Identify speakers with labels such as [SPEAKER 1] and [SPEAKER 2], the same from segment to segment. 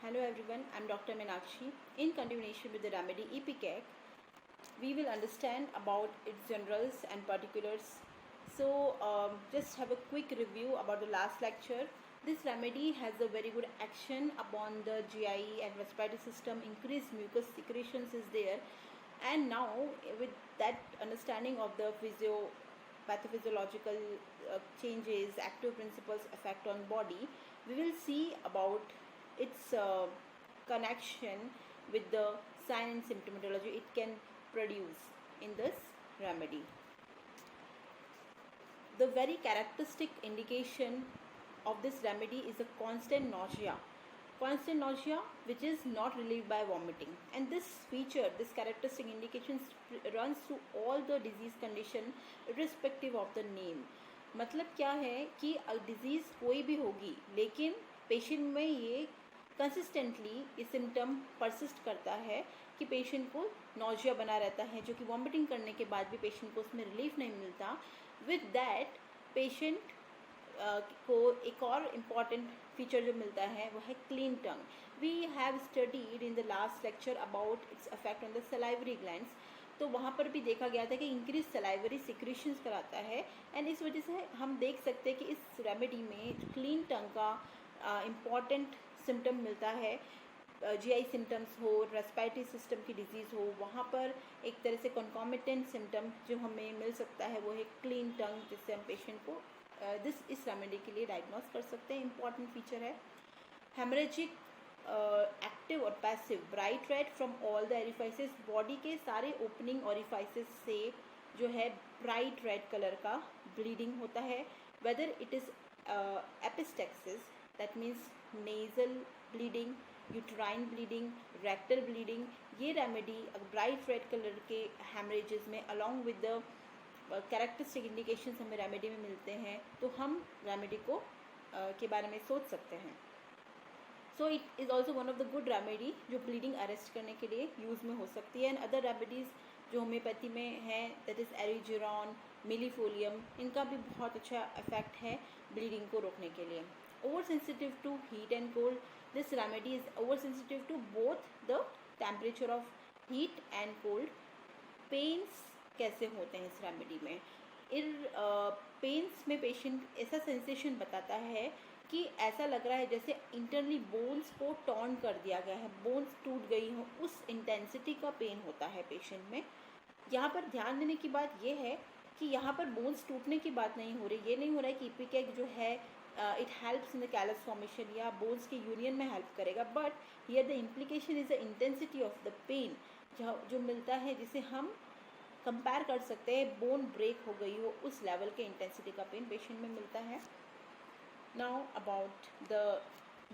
[SPEAKER 1] Hello everyone, I'm Dr. Meenakshi. In continuation with the remedy Ipecac, we will understand about its generals and particulars. So just have a quick review about the last lecture. This remedy has a very good action upon the GI and respiratory system. Increased mucus secretions is there, and now with that understanding of the pathophysiological changes, active principles effect on body, we will see about its connection with the sign and symptomatology it can produce in this remedy. The very characteristic indication of this remedy is a constant nausea which is not relieved by vomiting, and this characteristic indication runs through all the disease condition irrespective of the name. मतलब क्या है कि disease कोई भी होगी लेकिन patient में ये कंसिस्टेंटली ये सिम्टम परसिस्ट करता है कि पेशेंट को नॉजिया बना रहता है, जो कि वॉमिटिंग करने के बाद भी पेशेंट को उसमें रिलीफ नहीं मिलता. विद दैट पेशेंट को एक और इम्पॉर्टेंट फीचर जो मिलता है वो है clean tongue. We have studied in the last lecture about its effect on the salivary glands. तो वहाँ पर भी देखा गया था कि इंक्रीज सलाइवरी सिक्रीशंस कराता है, एंड इस वजह से हम देख सकते हैं कि इस रेमेडी में क्लीन टंग का इम्पॉर्टेंट सिम्टम मिलता है. जीआई सिम्टम्स हो, रेस्पिरेटरी सिस्टम की डिजीज़ हो, वहाँ पर एक तरह से कॉन्कॉमिटेंट सिम्टम जो हमें मिल सकता है वो है क्लीन टंग, जिससे हम पेशेंट को इस रेमेडी के लिए डायग्नोस कर सकते हैं. इंपॉर्टेंट फीचर है हेमरेजिक एक्टिव और passive bright red from all the orifices. Body के सारे ओपनिंग ओरिफाइसेस से जो है ब्राइट रेड कलर का ब्लीडिंग होता है. Whether it is epistaxis, that means nasal bleeding, uterine bleeding, rectal bleeding, ये रेमेडी ब्राइट रेड कलर के हेमरेजेस में along with the characteristic indications हमें रेमेडी में मिलते हैं, तो हम रेमेडी को के बारे में सोच सकते हैं. So it is also one of the good remedy जो ब्लीडिंग अरेस्ट करने के लिए यूज़ में हो सकती है. एंड अदर रेमेडीज़ जो होम्योपैथी में हैं, दैट इज़ एरिजिरॉन, मिलीफोलियम, इनका भी बहुत अच्छा इफेक्ट है ब्लीडिंग को रोकने के लिए. Over sensitive to heat and cold, this remedy is over sensitive to both the temperature of heat and cold. Pains कैसे होते हैं इस रेमेडी में? पेन्स में पेशेंट ऐसा सेंसेशन बताता है कि ऐसा लग रहा है जैसे इंटरनली बोन्स को टॉर्न कर दिया गया है, बोन्स टूट गई हो, उस इंटेंसिटी का पेन होता है पेशेंट में. यहाँ पर ध्यान देने की बात यह है कि यहाँ पर बोन्स टूटने की बात नहीं हो रही. ये नहीं हो रहा है कि इपिकैक जो है it helps in the callus formation या बोन्स के यूनियन में हेल्प करेगा, but here the implication is the intensity of the pain जो मिलता है, जिसे हम कंपेयर कर सकते हैं बोन ब्रेक हो गई हो उस लेवल के इंटेंसिटी का पेन पेशेंट में मिलता है. Now about the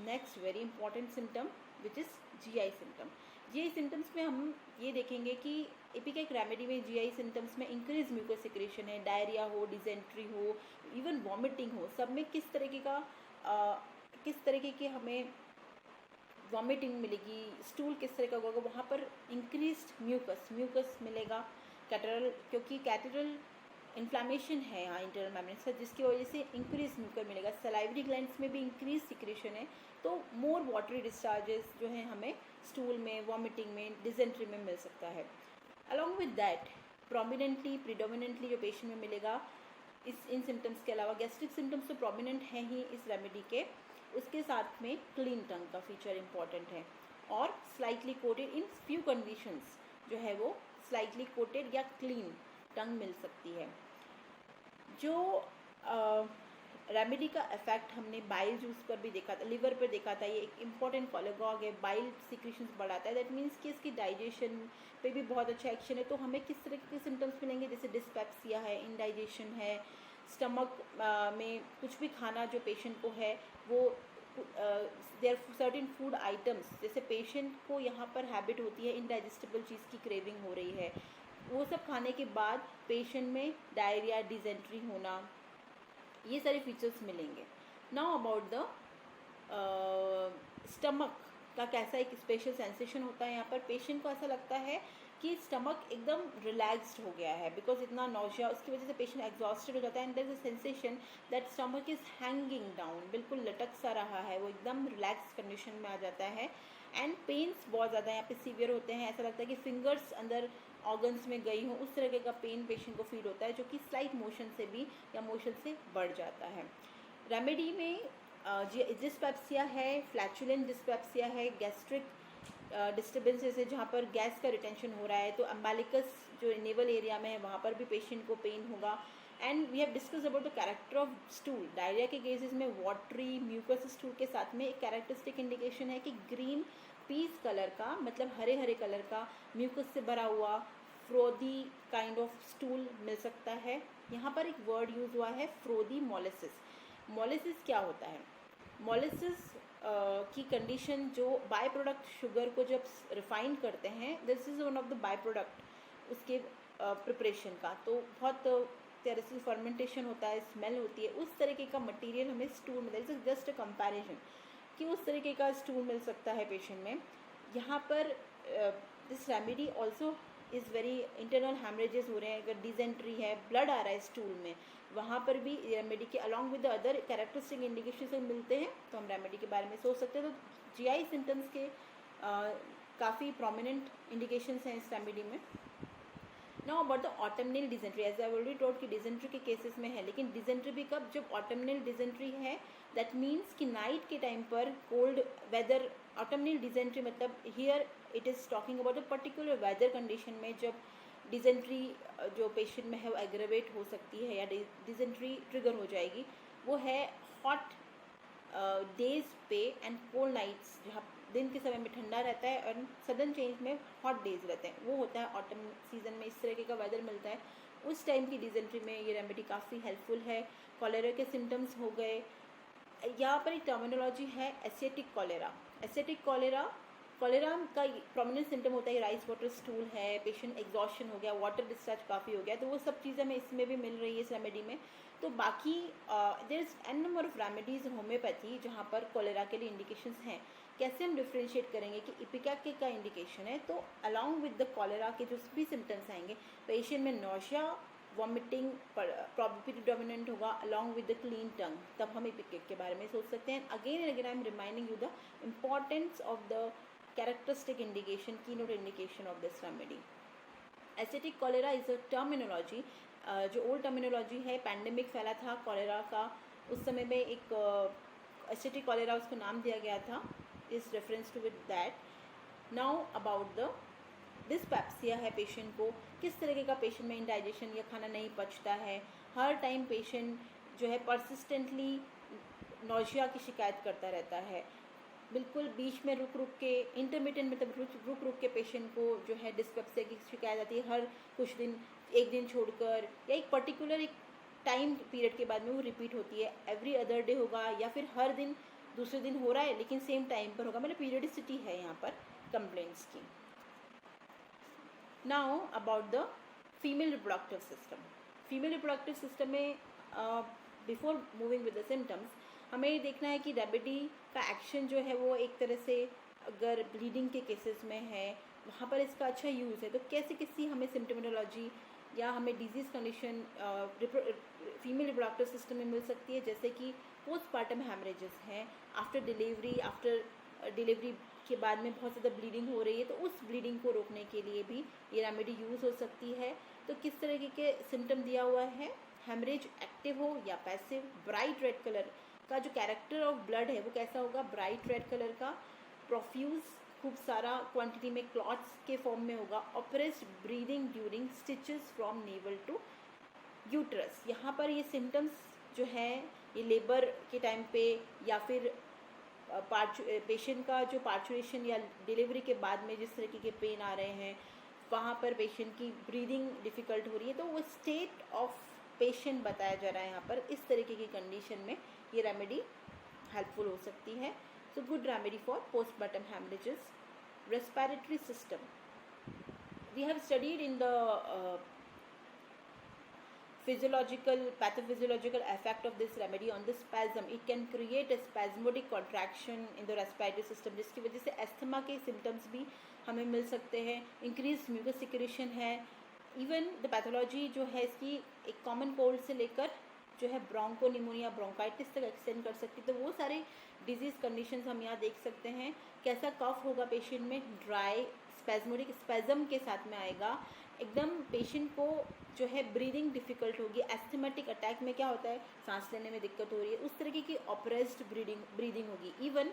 [SPEAKER 1] next very important symptom which is GI symptom. GI symptoms में हम ये देखेंगे कि इपिकैक रेमेडी में GI symptoms में इंक्रीज म्यूकस सिक्रेशन है, डायरिया हो, डिजेंट्री हो, इवन वॉमिटिंग हो, सब में किस तरीके की हमें वॉमिटिंग मिलेगी, स्टूल किस तरह का होगा, वहाँ पर इंक्रीज्ड म्यूकस मिलेगा. कैटरल, क्योंकि कैटरल इन्फ्लामेशन है यहाँ इंटरनल मेम्ब्रेन्स का, जिसकी वजह से इंक्रीज म्यूकर मिलेगा. सलाइवरी ग्लैंड्स में भी इंक्रीज सिक्रेशन है, तो मोर वाटरी डिस्चार्जेस जो है हमें स्टूल में, वॉमिटिंग में, डिजेंट्री में मिल सकता है. अलॉन्ग विद दैट प्रिडोमिनेंटली जो पेशेंट में मिलेगा इन सिम्टम्स के अलावा गैस्ट्रिक सिम्टम्स तो प्रोमिनेंट हैं ही इस रेमेडी के, उसके साथ में क्लीन टंग का फीचर इंपॉर्टेंट है. और slightly quoted in few conditions जो है वो स्लाइटली कोटेड या क्लीन टंग मिल सकती है. जो रेमेडी का इफेक्ट हमने बाइल जूस पर भी देखा था, लिवर पर देखा था. ये एक इम्पॉर्टेंट कोलेगॉग है, बाइल सिक्रीशंस बढ़ाता है. दैट मीन्स कि इसकी डाइजेशन पे भी बहुत अच्छा एक्शन है. तो हमें किस तरह के सिम्टम्स मिलेंगे, जैसे डिस्पेप्सिया है, इंडाइजेशन है, स्टमक में कुछ भी खाना जो पेशेंट को है वो देयर सर्टेन फूड आइटम्स, जैसे पेशेंट को यहाँ पर हैबिट होती है इनडाइजेस्टिबल चीज़ की क्रेविंग हो रही है, वो सब खाने के बाद पेशेंट में डायरिया, डिजेंट्री होना, ये सारे फीचर्स मिलेंगे. नाउ अबाउट द स्टमक का कैसा एक स्पेशल सेंसेशन होता है. यहाँ पर पेशेंट को ऐसा लगता है कि स्टमक एकदम रिलैक्स्ड हो गया है, बिकॉज इतना नौजिया, उसकी वजह से पेशेंट एग्जॉस्टेड हो जाता है and there is a sensation that stomach is hanging down, बिल्कुल लटक सा रहा है, वो एकदम रिलैक्स कंडीशन में आ जाता है एंड पेन्स बहुत ज़्यादा यहाँ पे सीवियर होते हैं, ऐसा लगता है कि फिंगर्स अंदर ऑर्गन्स में गई हो, उस तरह का पेन पेशेंट को फील होता है, जो कि स्लाइट मोशन से भी या मोशन से बढ़ जाता है। रेमेडी में डिस्पेप्सिया है, फ्लैचुलेंट डिस्पेप्सिया है, गैस्ट्रिक डिस्टर्बेंसेस है जहाँ पर गैस का रिटेंशन हो रहा है, तो अम्बालिकस जो नेवल एरिया में है वहाँ पर भी पेशेंट को पेन होगा। And we have discuss about the character of stool. Diarrhoea के केसेस में वाटरी म्यूकस स्टूल के साथ में एक कैरेक्टरिस्टिक इंडिकेशन है कि ग्रीन पीस कलर का, मतलब हरे हरे कलर का म्यूकस से भरा हुआ फ्रोदी काइंड ऑफ स्टूल मिल सकता है। यहाँ पर एक वर्ड यूज हुआ है फ्रोदी मोलिसिस। मोलिसिस क्या होता है? मोलिसिस की कंडीशन, जो बाय प्रोडक्ट शुगर को जब रिफाइन करते हैं, this is one of the by product उसके प्रिपरेशन का, तो बहुत तरह से फर्मेंटेशन होता है, स्मेल होती है, उस तरीके का मटेरियल हमें स्टूल में, this is just a comparison कि उस तरीके का स्टूल मिल सकता है पेशेंट में। यहाँ पर this remedy also is very, internal हैमरेजेस हो रहे हैं, अगर डिजेंट्री है, ब्लड आ रहा है स्टूल में, वहाँ पर भी रेमेडी के along with the other characteristic indication मिलते हैं, तो हम रेमेडी के बारे में सोच सकते हैं। तो जीआई सिम्टम्स के काफ़ी प्रोमिनेंट इंडिकेशंस हैं इस रेमेडी में। Now about the autumnal dysentery, as I already told कि डिजेंट्री के केसेस में है, लेकिन डिजेंट्री भी कब? जब ऑटमनल डिजेंट्री है, दैट मीन्स कि नाइट के टाइम पर कोल्ड वेदर, ऑटमनल डिजेंट्री मतलब here it is talking about a particular weather condition में जब डिजेंट्री जो पेशेंट में है वो एग्रेवेट हो सकती है या डिजेंट्री ट्रिगर हो जाएगी, वो है हॉट डेज पे एंड कोल्ड नाइट्स, जहाँ दिन के समय में ठंडा रहता है और सडन चेंज में हॉट डेज रहते हैं, वो होता है ऑटम सीजन में, इस तरीके का वेदर मिलता है, उस टाइम की डिजेंट्री में ये रेमेडी काफ़ी हेल्पफुल है। कॉलेरा के सिम्टम्स हो गए, यहाँ पर एक टर्मिनोलॉजी है एसिएटिक कॉलेरा। एसिएटिक कॉलेरा का प्रोमिनेंट सिम्टम होता है राइस वाटर स्टूल है, पेशेंट एग्जॉशन हो गया, वाटर डिस्चार्ज काफ़ी हो गया, तो वो सब चीज़ें हमें इसमें भी मिल रही है इस रेमेडी में। तो बाकी there is an number of remedies in homeopathy जहाँ पर कॉलेरा के लिए इंडिकेशंस हैं। कैसे हम डिफ्रेंशिएट करेंगे कि इपिकैक का इंडिकेशन है, तो अलॉन्ग विद द कॉलेरा के जो भी सिम्टम्स आएंगे, पेशेंट में नौशिया, वॉमिटिंग प्रॉबेबिलिटी डोमिनेंट होगा अलॉन्ग विद द क्लीन टंग, तब हम इपिकैक के बारे में सोच सकते हैं। Again and again I am reminding you the importance of the characteristic indication, keynote indication of this remedy. Acetic cholera is a terminology, जो ओल्ड टर्मिनोलॉजी है, पैंडेमिक फैला था कॉलेरा का, उस समय में एक एसिटिक कॉलेरा उसको नाम दिया गया था, is reference to with that. Now about the dyspepsia है, पेशेंट को किस तरीके का पेशेंट में इंडाइजेशन या खाना नहीं पचता है, हर टाइम पेशेंट जो है परसिस्टेंटली नौशिया की शिकायत करता रहता है, बिल्कुल बीच में रुक रुक के, इंटरमीडिएट मतलब रुक रुक के पेशेंट को जो है डिस्पेप्सिया की शिकायत आती है, हर कुछ दिन, एक दिन छोड़कर या एक पर्टिकुलर एक टाइम पीरियड के बाद में वो रिपीट होती है, एवरी अदर डे होगा या फिर हर दिन दूसरे दिन हो रहा है लेकिन सेम टाइम पर होगा, मतलब पीरियडिसिटी है यहाँ पर कंप्लेंट्स की। Now about the female reproductive system. Female reproductive system में before moving with the symptoms हमें ये देखना है कि रेमेडी का एक्शन जो है वो एक तरह से, अगर ब्लीडिंग के केसेस में है वहाँ पर इसका अच्छा यूज़ है, तो कैसे किसी हमें सिम्टोमोलॉजी या हमें disease condition female reproductive system में मिल सकती है, जैसे कि पोस्टपार्टम हैमरेजेस हैं, आफ्टर डिलीवरी के बाद में बहुत ज़्यादा ब्लीडिंग हो रही है, तो उस ब्लीडिंग को रोकने के लिए भी ये रेमेडी यूज़ हो सकती है। तो किस तरीके के सिम्टम दिया हुआ है, हेमरेज एक्टिव हो या पैसिव, ब्राइट रेड कलर का जो कैरेक्टर ऑफ ब्लड है वो कैसा होगा, ब्राइट रेड कलर का, प्रोफ्यूज खूब सारा क्वांटिटी में क्लॉट्स के फॉर्म में होगा, oppressed breathing during stitches from navel to uterus. यहाँ पर ये सिम्टम्स जो है ये लेबर के टाइम पे या फिर पेशेंट का जो पार्चुरेशन या डिलीवरी के बाद में जिस तरीके के पेन आ रहे हैं, वहाँ पर पेशेंट की ब्रीदिंग डिफ़िकल्ट हो रही है, तो वो स्टेट ऑफ पेशेंट बताया जा रहा है यहाँ पर। इस तरीके की कंडीशन में ये रेमेडी हेल्पफुल हो सकती है। So good remedy for postmortem haemorrhages. Respiratory system, we have studied in the physiological pathophysiological effect of this remedy on the spasm. It can create a spasmodic contraction in the respiratory system, जिसकी वजह से asthma के symptoms भी हमें मिल सकते हैं. Increase mucus secretion है. Even the pathology जो है इसकी एक कॉमन कोल्ड से लेकर जो है ब्रोंको निमोनिया ब्रोंकाइटिस तक एक्सटेंड कर सकती है. तो वो सारे डिजीज़ कंडीशंस हम यहाँ देख सकते हैं. कैसा कफ होगा पेशेंट में, ड्राई स्पेजमोडिक स्पेजम के साथ में आएगा. एकदम पेशेंट को जो है ब्रीदिंग डिफ़िकल्ट होगी. एस्थमेटिक अटैक में क्या होता है, सांस लेने में दिक्कत हो रही है, उस तरीके की ऑप्रेस्ड ब्रीदिंग होगी. इवन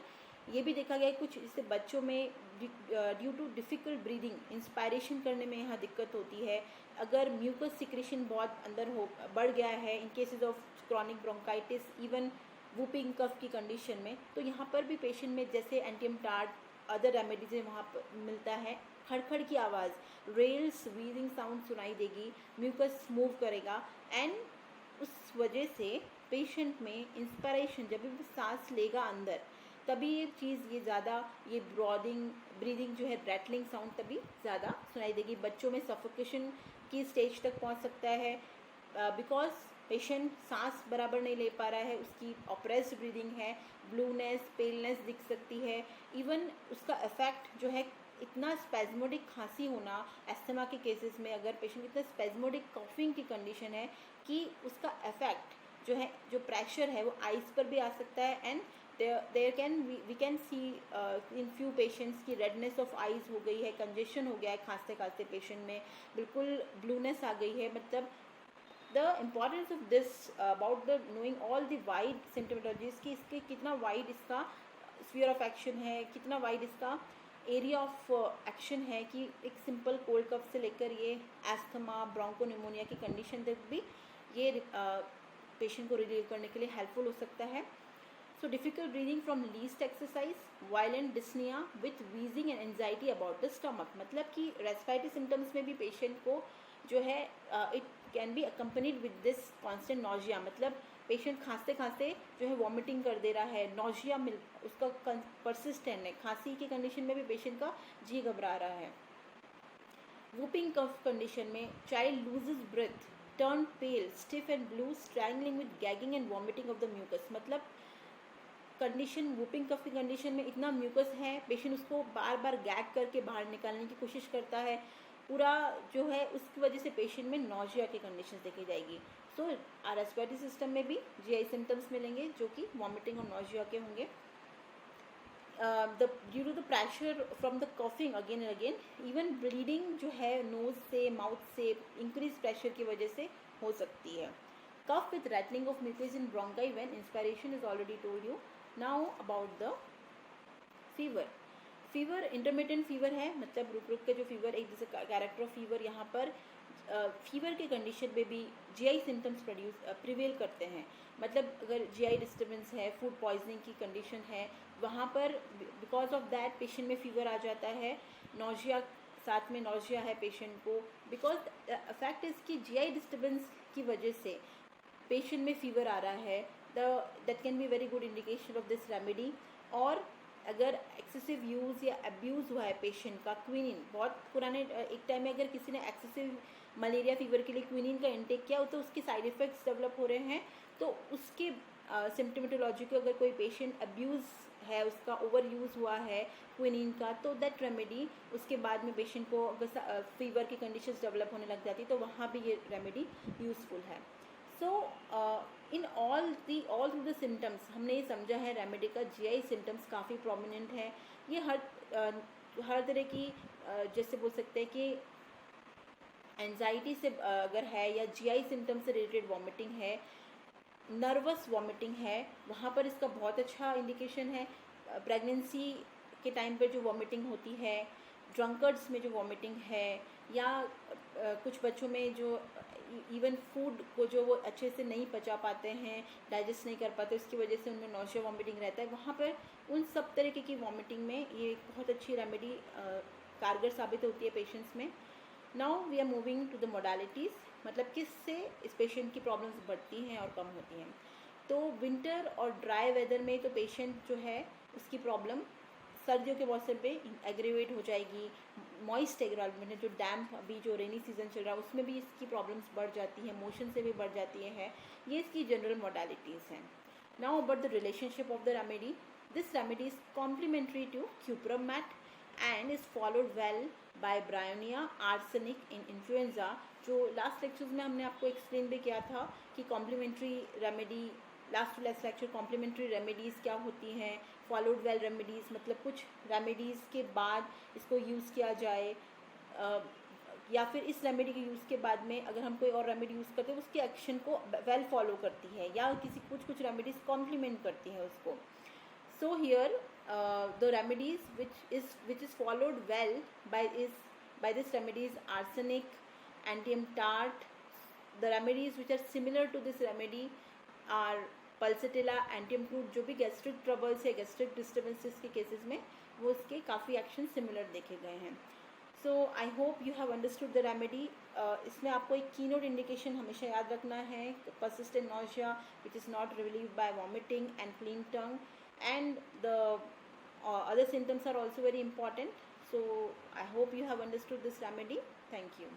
[SPEAKER 1] ये भी देखा गया है कुछ इससे बच्चों में due too difficult breathing inspiration करने में यहाँ दिक्कत होती है. अगर म्यूकस सिक्रेशन बहुत अंदर हो बढ़ गया है in cases of chronic bronchitis, even whooping cough की कंडीशन में, तो यहाँ पर भी पेशेंट में जैसे एंटियम टार्ट अदर रेमेडीज वहाँ पर मिलता है. खड़खड़ की आवाज़, रेल्स व्हीजिंग साउंड सुनाई देगी, म्यूकस मूव करेगा एंड उस वजह से पेशेंट में इंस्पायरेशन जब भी सांस लेगा अंदर तभी ये चीज़ ये ज़्यादा ये ब्रीदिंग जो है रैटलिंग साउंड तभी ज़्यादा सुनाई देगी. बच्चों में सफोकेशन की स्टेज तक पहुंच सकता है बिकॉज पेशेंट सांस बराबर नहीं ले पा रहा है, उसकी ऑप्रेस्ड ब्रीदिंग है. ब्लूनेस पेलनेस दिख सकती है. इवन उसका इफेक्ट जो है इतना स्पेजमोडिक खांसी होना एस्थमा के केसेस में, अगर पेशेंट इतना स्पेजमोडिक कॉफिंग की कंडीशन है कि उसका इफेक्ट जो है जो प्रेशर है वो आइज़ पर भी आ सकता है. And we can see in few patients की रेडनेस ऑफ आइज़ हो गई है, कंजेशन हो गया है खांसते खांसते पेशेंट में, बिल्कुल ब्लूनेस आ गई है. मतलब the importance of this about the knowing all the wide symptomatologies कि इसके कितना वाइड इसका स्फीयर ऑफ एक्शन है, कितना वाइड इसका एरिया ऑफ एक्शन है कि एक सिंपल कोल्ड कफ से लेकर ये एस्थमा ब्रोंको निमोनिया की कंडीशन तक भी ये पेशेंट को रिलीव करने के लिए हेल्पफुल हो सकता है. So difficult breathing from least exercise, violent dyspnea with wheezing and anxiety about the stomach. मतलब कि respiratory symptoms में भी पेशेंट को जो है it can be accompanied with this constant nausea. मतलब पेशेंट खांसते खांसते जो है वॉमिटिंग कर दे रहा है, नोजिया उसका परसिस्टेंट है. खांसी की कंडीशन में भी पेशेंट का जी घबरा रहा है. वूपिंग कफ कंडीशन में child loses breath, turn pale, stiff and blue, strangling with gagging and vomiting of the mucus. मतलब कंडीशन वूपिंग कफ की कंडीशन में इतना म्यूकस है, पेशेंट उसको बार बार गैग करके बाहर निकालने की कोशिश करता है पूरा जो है, उसकी वजह से पेशेंट में नोजिया की कंडीशन देखी जाएगी. सो रेस्पिरेटरी सिस्टम में भी जीआई सिम्टम्स मिलेंगे जो कि वॉमिटिंग और नोजिया के होंगे. Due to the pressure from the coughing again and again, even bleeding जो है नोज से माउथ से इंक्रीज प्रेशर की वजह से हो सकती है. Cough with rattling of mucus in bronchi when inspiration is already told you. Now about the fever. Fever intermittent fever है, मतलब रुक रुक के जो फीवर एक जैसे कैरेक्टर ऑफ फीवर. यहाँ पर फीवर के कंडीशन में भी जीआई सिम्टम्स प्रिवेल करते हैं. मतलब अगर जीआई डिस्टर्बेंस है, फूड पॉइजनिंग की कंडीशन है, वहाँ पर बिकॉज ऑफ दैट पेशेंट में फीवर आ जाता है. नोजिया, साथ में नोजिया है पेशेंट को, बिकॉज फैक्ट इज़ कि जीआई डिस्टर्बेंस की वजह से पेशेंट में फीवर आ रहा है. That can be very good indication of this remedy. और अगर एक्सेसिव यूज़ या अब्यूज़ हुआ है पेशेंट का, क्विनिन बहुत पुराने एक टाइम में अगर किसी ने एक्सेसिव मलेरिया फीवर के लिए क्विनिन का इंटेक किया तो उसके साइड इफ़ेक्ट्स डेवलप हो रहे हैं. तो उसके सिम्टोमेटोलॉजी को अगर कोई पेशेंट अब्यूज़ है, उसका ओवर यूज़ हुआ है क्विनिन का, तो दैट रेमेडी उसके बाद में पेशेंट को अगर फीवर की कंडीशंस डेवलप होने लग जाती तो वहाँ भी ये रेमेडी यूज़फुल है. So in all through the symptoms हमने ये समझा है रेमेडी का जीआई सिम्टम्स काफ़ी प्रोमिनेंट है. ये हर तरह की जैसे बोल सकते हैं कि एंजाइटी से अगर है या जीआई सिम्टम्स से रिलेटेड वॉमिटिंग है, नर्वस वॉमिटिंग है, वहाँ पर इसका बहुत अच्छा इंडिकेशन है. प्रेगनेंसी के टाइम पर जो वॉमिटिंग होती है, ड्रंकर्ड्स में जो वॉमिटिंग है, या कुछ बच्चों में जो इवन फूड को जो वो अच्छे से नहीं पचा पाते हैं, डाइजेस्ट नहीं कर पाते, उसकी वजह से उनमें नोशिया वॉमिटिंग रहता है, वहाँ पर उन सब तरीके की वॉमिटिंग में ये एक बहुत अच्छी रेमेडी कारगर साबित होती है पेशेंट्स में. Now we are moving to the modalities, मतलब किससे इस पेशेंट की प्रॉब्लम्स बढ़ती हैं और कम होती हैं. तो विंटर और ड्राई वेदर में तो पेशेंट जो है उसकी प्रॉब्लम सर्दियों के मौसम पे एग्रीवेट हो जाएगी। मॉइस्ट एनवायरनमेंट, जो डैम्प अभी जो रेनी सीजन चल रहा है उसमें भी इसकी प्रॉब्लम्स बढ़ जाती हैं, मोशन से भी बढ़ जाती है। ये इसकी जनरल मॉडलिटीज़ हैं। Now about the relationship of the remedy, this remedy is complementary to cuprum met and is followed well by Bryonia arsenic in influenza। जो लास्ट लेक्चर्स में हमने आपको एक्सप्लेन भी किया था कि complementary remedy, last to last lecture complementary remedies क्या होती हैं, फॉलोड वेल रेमेडीज़ मतलब कुछ रेमेडीज़ के बाद इसको यूज़ किया जाए, या फिर इस रेमेडी के यूज़ के बाद में अगर हम कोई और रेमेडी यूज़ करते हैं उसके एक्शन को वेल फॉलो करती है, या किसी कुछ रेमेडीज़ कॉम्प्लीमेंट करती हैं उसको। So here the remedies which is followed well by this remedy is arsenic, antium tart. The remedies which are similar to this remedy are pulsatilla, antium root, जो भी गैस्ट्रिक ट्रबल्स है, gastric disturbances के cases में वो इसके काफ़ी action similar देखे गए हैं। So I hope you have understood the remedy. इसमें आपको एक कीनोट इंडिकेशन हमेशा याद रखना है, persistent nausea which is not relieved by vomiting and clean tongue, and the other symptoms are also very important. So I hope you have understood this remedy. Thank you.